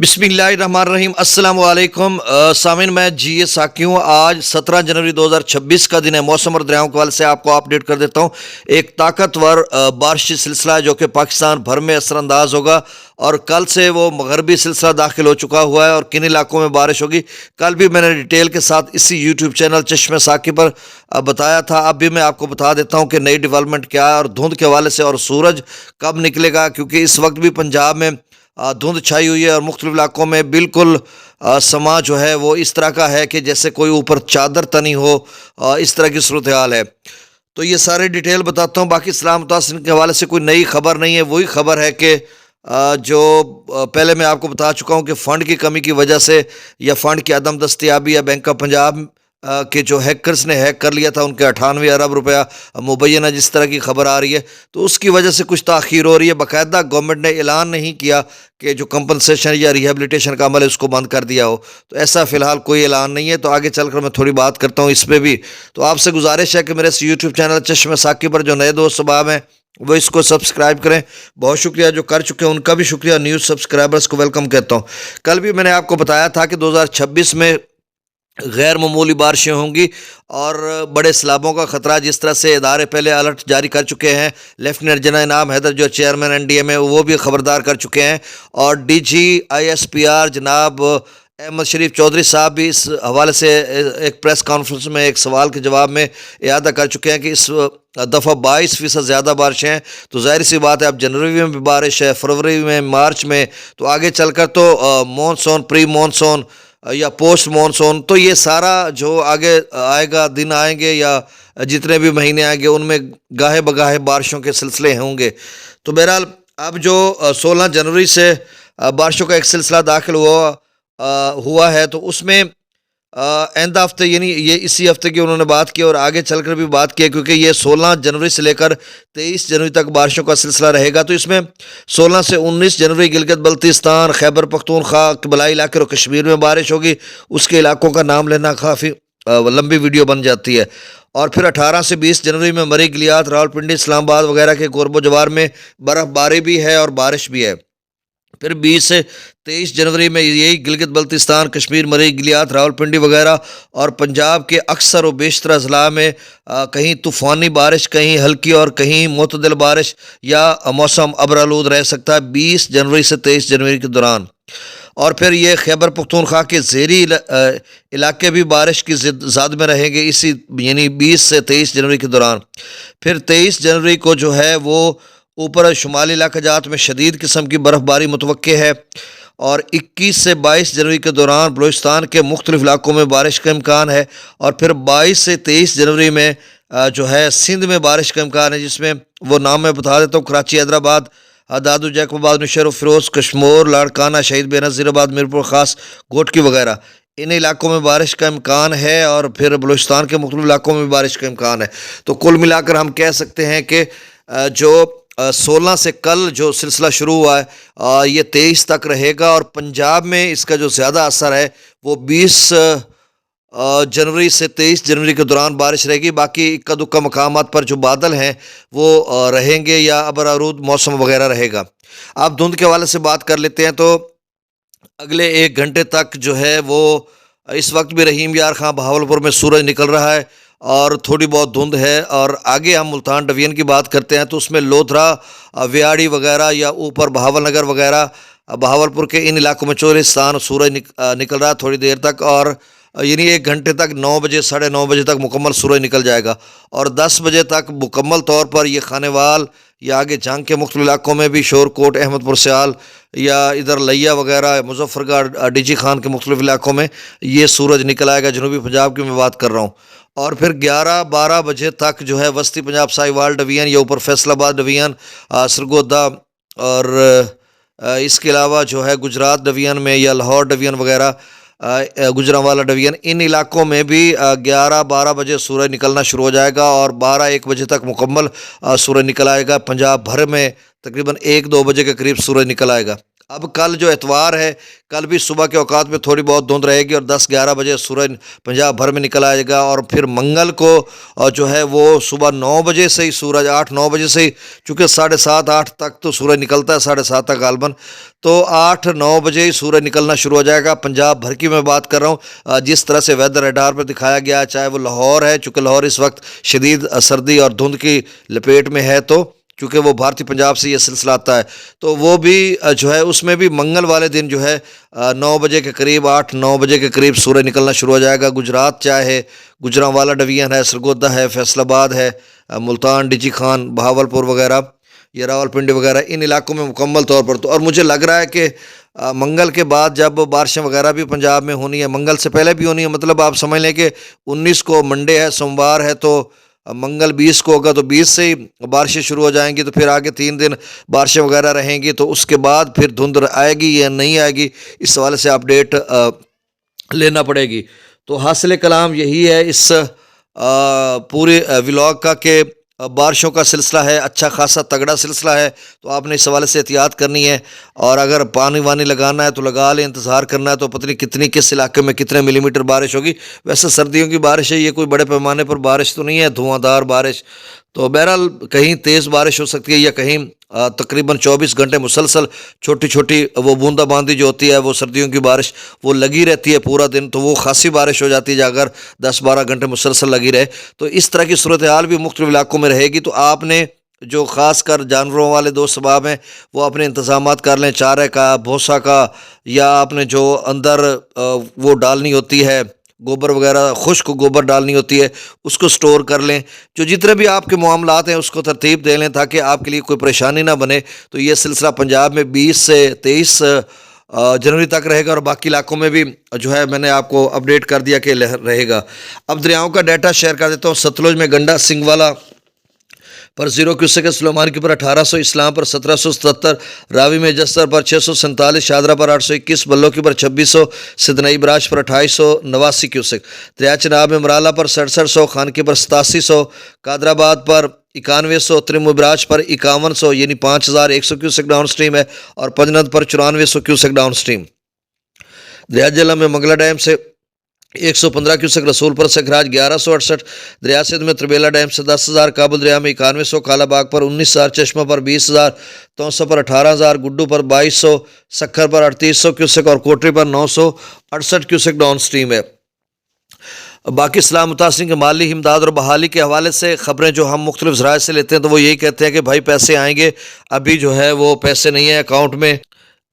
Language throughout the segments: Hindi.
बिस्मिल्लाहिर्रहमानिर्रहीम अस्सलाम वालेकुम सामिन मैं जी ए साकी हूँ। आज 17 जनवरी 2026 का दिन है। मौसम और दरियाओं के हवाले से आपको अपडेट कर देता हूँ। एक ताकतवर बारिशी सिलसिला है जो कि पाकिस्तान भर में असरअंदाज होगा और कल से वो मगरबी सिलसिला दाखिल हो चुका हुआ है और किन इलाकों में बारिश होगी कल भी मैंने डिटेल के साथ इसी यूट्यूब चैनल चश्मे साकी पर बताया था। अब भी मैं आपको बता देता हूँ कि नई डेवलपमेंट क्या है और धुंध के हवाले से और सूरज कब निकलेगा, क्योंकि इस वक्त भी पंजाब में धुंध छाई हुई है और मुख्तलिफ इलाकों में बिल्कुल समा जो है वो इस तरह का है कि जैसे कोई ऊपर चादर तनी हो, इस तरह की सूरत हाल है। तो ये सारे डिटेल बताता हूँ। बाकी इस्लाम मुतासिर के हवाले से कोई नई खबर नहीं है, वही खबर है कि पहले मैं आपको बता चुका हूँ कि फ़ंड की कमी की वजह से या फ़ंड की अदम दस्तियाबी या बैंक ऑफ पंजाब के जो हैकर्स ने हैक कर लिया था उनके 98 अरब रुपया मुबैना जिस तरह की खबर आ रही है, तो उसकी वजह से कुछ ताख़ीर हो रही है। बाकायदा गवर्नमेंट ने ऐलान नहीं किया कि जो कंपनसेशन या रिहेबिलिटेशन का अमल है उसको बंद कर दिया हो, तो ऐसा फ़िलहाल कोई ऐलान नहीं है। तो आगे चलकर मैं थोड़ी बात करता हूँ इस पर भी। तो आपसे गुजारिश है कि मेरे इस यूट्यूब चैनल चश्मे साकी पर जो नए दोस्त सबाब हैं वो इसको सब्सक्राइब करें। बहुत शुक्रिया जो कर चुके हैं उनका भी शुक्रिया, न्यू सब्सक्राइबर्स को वेलकम कहता हूँ। कल भी मैंने आपको बताया था कि 2026 में गैर मामूली बारिशें होंगी और बड़े सैलाबों का खतरा, जिस तरह से इदारे पहले अलर्ट जारी कर चुके हैं। लेफ्टिनेंट जनरल इनाम हैदर जो चेयरमैन एनडीएम है वो भी खबरदार कर चुके हैं और डीजी आईएसपीआर जनाब अहमद शरीफ चौधरी साहब भी इस हवाले से एक प्रेस कॉन्फ्रेंस में एक सवाल के जवाब में इयादा कर चुके हैं कि इस दफ़ा 22% ज़्यादा बारिशें हैं। तो जाहिर सी बात है अब जनवरी में भी बारिश है, फरवरी में, मार्च में, तो आगे चलकर तो मानसून, प्री मानसून या पोस्ट मानसून, तो ये सारा जो आगे आएगा दिन आएंगे या जितने भी महीने आएंगे उनमें गाहे बगाहे बारिशों के सिलसिले होंगे। तो बहरहाल अब जो 16 जनवरी से बारिशों का एक सिलसिला दाखिल हुआ है तो उसमें आइंदा हफ्ते यानी ये इसी हफ्ते की उन्होंने बात की और आगे चलकर भी बात की है, क्योंकि ये 16 जनवरी से लेकर 23 जनवरी तक बारिशों का सिलसिला रहेगा। तो इसमें 16 से 19 जनवरी गिलगित बल्तिस्तान, खैबर पख्तूनख्वा, कबलाई इलाके और कश्मीर में बारिश होगी। उसके इलाकों का नाम लेना काफ़ी लंबी वीडियो बन जाती है। और फिर 18 से 20 जनवरी में मरी, गिलियात, रावलपिंडी, इस्लामाबाद वगैरह के गोरबो जवार में बर्फ़बारी भी है और बारिश भी है। फिर 20 से 23 जनवरी में यही गिलगित बल्तिस्तान, कश्मीर, मरी, गिलियात, रावलपिंडी वगैरह और पंजाब के अक्सर और बेशतर अजला में कहीं तूफ़ानी बारिश, कहीं हल्की और कहीं मुतदल बारिश या मौसम अबरालूद रह सकता है 20 जनवरी से 23 जनवरी के दौरान। और फिर ये खैबर पख्तूनख्वा के ज़ेरी इलाके भी बारिश की ज़द में रहेंगे इसी यानी 20 से 23 जनवरी के दौरान। फिर 23 जनवरी को जो है वो ऊपर शुमाली इलाका जात में शदीद किस्म की बर्फ़बारी मुतवक्के है और 21 से 22 जनवरी के दौरान बलूचिस्तान के मुख्तलिफ इलाकों में बारिश का इम्कान है। और फिर 22 से 23 जनवरी में जो है सिंध में बारिश का इम्कान है, जिसमें वो नाम मैं बता देता हूँ: कराची, हैदराबाद, दादू, जैकबाबाद, नौशहर, फिरोज, कश्मोर, लाड़काना, शहीद बेनज़ीराबाद, मीरपुर ख़ास, घोटकी वगैरह, इन इलाकों में बारिश का इम्कान है। और फिर बलूचिस्तान के मुख्तलिफ इलाकों में बारिश का इम्कान है। तो कुल मिलाकर हम कह सकते हैं कि जो 16 से कल जो सिलसिला शुरू हुआ है ये 23 तक रहेगा और पंजाब में इसका जो ज़्यादा असर है वो 20 जनवरी से 23 जनवरी के दौरान बारिश रहेगी। बाकी इक्का दुक्का मकामात पर जो बादल हैं वो रहेंगे या अबरारूद मौसम वगैरह रहेगा। आप धुंध के हवाले से बात कर लेते हैं तो अगले 1 घंटे तक जो है वो इस वक्त भी रहीम यार खां बहावलपुर में सूरज निकल रहा है और थोड़ी बहुत धुंध है। और आगे हम मुल्तान डिवीजन की बात करते हैं तो उसमें लोधरा, व्याड़ी वगैरह या ऊपर बहावल नगर वगैरह, बहावलपुर के इन इलाकों में चोरिस्तान सूरज निकल रहा है थोड़ी देर तक और यानी 1 घंटे तक 9 बजे, 9:30 बजे तक मुकम्मल सूरज निकल जाएगा और 10 बजे तक मुकम्मल तौर पर ये खानेवाल या आगे जंग के मुख्तलिफ इलाकों में भी, शोरकोट, अहमदपुर सियाल या इधर लिया वगैरह, मुजफ्फरगढ़, डीजी खान के मुख्तलिफ इलाकों में ये सूरज निकल आएगा। जनूबी पंजाब की मैं बात कर रहा हूँ। और फिर 11-12 बजे तक जो है वस्ती पंजाब, साहिवाल डिवीजन या ऊपर फैसलाबाद डिवीजन, सरगोदा और इसके अलावा जो है गुजरात डिवीजन में या लाहौर डिवीजन वगैरह, गुजरांवाला डिवीजन, इन इलाकों में भी 11-12 बजे सूरज निकलना शुरू हो जाएगा और 12-1 बजे तक मुकम्मल सूरज निकल आएगा। पंजाब भर में तकरीबन 1-2 बजे के करीब सूरज निकल आएगा। अब कल जो एतवार है, कल भी सुबह के औकात में थोड़ी बहुत धुंध रहेगी और 10-11 बजे सूरज पंजाब भर में निकल आएगा। और फिर मंगल को जो है वो सुबह 9 बजे से ही सूरज 8-9 बजे से ही, चूँकि 7:30-8 तक तो सूरज निकलता है, 7:30 तक गालबन, तो 8-9 बजे ही सूरज निकलना शुरू हो जाएगा। पंजाब भर की मैं बात कर रहा हूँ। जिस तरह से वेदर रडार पर दिखाया गया है, चाहे वो लाहौर है, चूँकि लाहौर इस वक्त शदीद सर्दी और धुंध की लपेट में है, तो चूँकि वो भारतीय पंजाब से ये सिलसिला आता है, तो वो भी जो है उसमें भी मंगल वाले दिन जो है 9 बजे के करीब, 8-9 बजे के करीब सूरज निकलना शुरू हो जाएगा। गुजरात चाहे गुजरांवाला डिवीज़न है, सरगोदा है, फैसलाबाद है, मुल्तान, डिजी खान, बहावलपुर वगैरह, या रावलपिंडी वगैरह, इन इलाकों में मुकम्मल तौर पर, तो और मुझे लग रहा है कि मंगल के बाद जब बारिशें वगैरह भी पंजाब में होनी है, मंगल से पहले भी होनी है, मतलब आप समझ लें कि 19 को मंडे है, सोमवार है, तो मंगल 20 को होगा, तो 20 से ही बारिशें शुरू हो जाएंगी। तो फिर आगे 3 दिन बारिशें वगैरह रहेंगी, तो उसके बाद फिर धुंध आएगी या नहीं आएगी, इस हवाले से अपडेट लेना पड़ेगी। तो हासिल कलाम यही है इस पूरे व्लॉग का कि बारिशों का सिलसिला है, अच्छा खासा तगड़ा सिलसिला है, तो आपने इस हवाले से एहतियात करनी है। और अगर पानी वानी लगाना है तो लगा लें, इंतज़ार करना है तो पता नहीं कितनी किस इलाके में कितने मिलीमीटर बारिश होगी। वैसे सर्दियों की बारिश है, ये कोई बड़े पैमाने पर बारिश तो नहीं है, धुआंधार बारिश। तो बहरहाल कहीं तेज़ बारिश हो सकती है, या कहीं तकरीबन 24 घंटे मुसलसल छोटी छोटी वो बूंदाबांदी जो होती है, वो सर्दियों की बारिश वो लगी रहती है पूरा दिन, तो वो खासी बारिश हो जाती है अगर 10-12 घंटे मुसलसल लगी रहे। तो इस तरह की सूरत हाल भी मुख्तलिफ इलाकों में रहेगी। तो आपने जो ख़ास कर जानवरों वाले दोस्त सबाब हैं, वो अपने इंतज़ामात कर लें, चारे का, भूसा का, या आपने जो अंदर वो डालनी होती है गोबर वगैरह, खुश्क गोबर डालनी होती है, उसको स्टोर कर लें। जो जितने भी आपके मामलात हैं उसको तरतीब दे लें ताकि आपके लिए कोई परेशानी ना बने। तो ये सिलसिला पंजाब में 20 से 23 जनवरी तक रहेगा, और बाकी इलाकों में भी जो है मैंने आपको अपडेट कर दिया कि रहेगा। अब दरियाओं का डाटा शेयर कर देता हूँ। सतलुज में गंडा सिंगवाला पर 0 क्यूसेक है, सुलेमान पर 1800, इस्लाम पर 1777, रावी में जस्तर पर 647, शादरा पर 821, बल्लो की पर 2600, सिदनई बराज पर 2889 क्यूसेक, दरिया चिनाब में मराला पर 6700, खानकी पर 8700, कादराबाद पर 9100, त्रिमुबराज पर 5100 यानी 5100 क्यूसेक डाउन स्ट्रीम है, और पंजनद पर 9400 क्यूसेक डाउन स्ट्रीम। दरिया जला में मंगला डैम से 115 क्यूसेक, रसूलपुर से खराज 1168, दरिया सिंध में त्रिबेला डैम से 10,000, काबुल दरिया में 9100, कालाबाग पर 19,000, चश्मा पर 20,000, तौसा पर 18,000, गुड्डू पर 2200, सखर पर 3800 क्यूसेक, और कोटरी पर 968 क्यूसेक डाउन स्ट्रीम है। बाकी इस्लाम मुतासिर के माली इमदाद और बहाली के हवाले से ख़बरें जो हम मुख्तलिफ ज़राए से लेते हैं, तो वो यही कहते हैं कि भाई पैसे आएंगे, अभी जो है वो पैसे नहीं है अकाउंट में,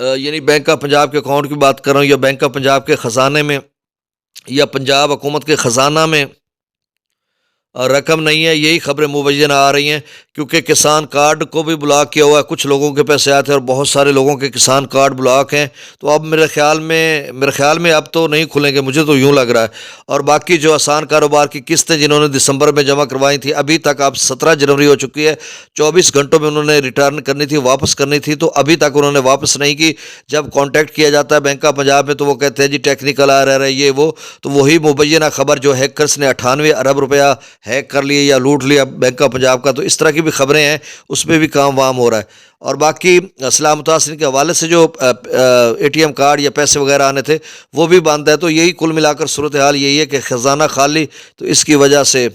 यानी बैंक ऑफ पंजाब के अकाउंट की बात कर रहा हूँ, या बैंक ऑफ पंजाब के ख़जाने में, या पंजाब हुकूमत के ख़जाना में रकम नहीं है। यही खबरें मुबैन आ रही हैं, क्योंकि किसान कार्ड को भी ब्लॉक किया हुआ है, कुछ लोगों के पैसे आए थे और बहुत सारे लोगों के किसान कार्ड ब्लॉक हैं। तो अब मेरे ख्याल में अब तो नहीं खुलेंगे, मुझे तो यूँ लग रहा है। और बाकी जो आसान कारोबार की किस्तें जिन्होंने दिसंबर में जमा करवाई थी, अभी तक अब 17 जनवरी हो चुकी है, 24 घंटों में उन्होंने रिटर्न करनी थी, वापस करनी थी, तो अभी तक उन्होंने वापस नहीं की। जब कॉन्टैक्ट किया जाता है बैंक ऑफ पंजाब में, तो वो कहते हैं जी टेक्निकल आ रहा है ये वो। तो वही मुबैना खबर जो हैकर्स ने 98 अरब रुपया हैक कर लिए या लूट लिया बैंक ऑफ पंजाब का, तो इस तरह की भी खबरें हैं, उसमें भी काम वाम हो रहा है। और बाकी इस्लाम मुतासिर के हवाले से जो ATM कार्ड या पैसे वगैरह आने थे वो भी बंद है। तो यही कुल मिलाकर सूरत हाल यही है कि ख़जाना खाली, तो इसकी वजह से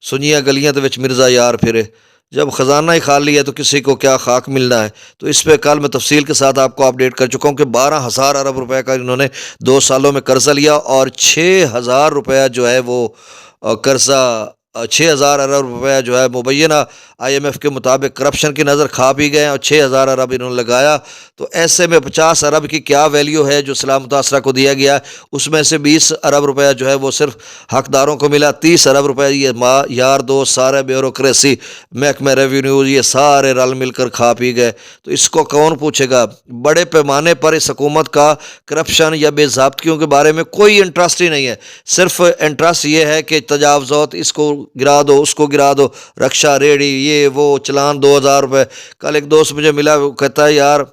सुनियाँ गलियाँ तो विच मिर्ज़ा यार फिरे, जब ख़जाना ही खाली है तो किसी को क्या खाक मिलना है। तो इस पर कल मैं तफसील के साथ आपको अपडेट कर चुका हूँ कि 12,000 अरब रुपए का इन्होंने 2 सालों में कर्जा लिया, और 6,000 रुपया जो है वो कर्जा 6,000 अरब रुपया जो है मुबैना IMF के मुताबिक करप्शन की नज़र खा पी गए, और 6,000 अरब इन्होंने लगाया। तो ऐसे में 50 अरब की क्या वैल्यू है जो इस्लाम मुतासरा को दिया गया, उसमें से 20 अरब रुपया जो है वो सिर्फ हकदारों को मिला, 30 अरब रुपया ये यार दोस्त सारे ब्यूरोक्रेसी, महकमा रेवेन्यू, ये सारे रल मिलकर खा पी गए। तो इसको कौन पूछेगा। बड़े पैमाने पर इस हुकूमत का करप्शन या बेज़ाब्तियों के बारे में कोई इंटरेस्ट ही नहीं है, सिर्फ इंटरेस्ट ये है कि तजावज़ात, इसको गिरा दो, उसको गिरा दो, रक्षा रेडी, ये वो, चलान 2,000 रुपये। कल एक दोस्त मुझे मिला, वो कहता है यार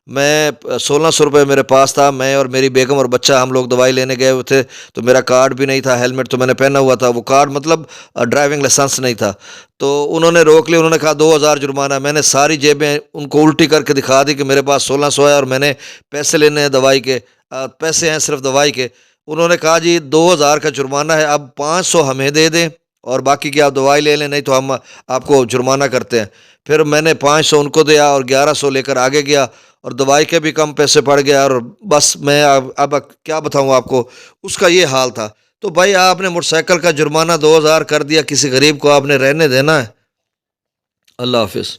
मैं 1600 रुपये मेरे पास था। मैं और मेरी बेगम और बच्चा हम लोग दवाई लेने गए हुए थे, तो मेरा कार्ड भी नहीं था, हेलमेट तो मैंने पहना हुआ था, वो कार्ड मतलब ड्राइविंग लाइसेंस नहीं था। तो उन्होंने रोक लिया, उन्होंने कहा 2000 जुर्माना। मैंने सारी जेबें उनको उल्टी करके दिखा दी कि मेरे पास 1600 है और मैंने पैसे लेने हैं दवाई के, पैसे हैं सिर्फ दवाई के। उन्होंने कहा जी 2000 का जुर्माना है, अब 500 हमें दे दें और बाकी की आप दवाई ले लें, नहीं तो हम आपको जुर्माना करते हैं। फिर मैंने 500 उनको दिया और 1100 लेकर आगे गया और दवाई के भी कम पैसे पड़ गया। और बस मैं अब क्या बताऊं आपको, उसका ये हाल था। तो भाई आपने मोटरसाइकिल का जुर्माना 2000 कर दिया, किसी गरीब को आपने रहने देना है? अल्लाह हाफिज़।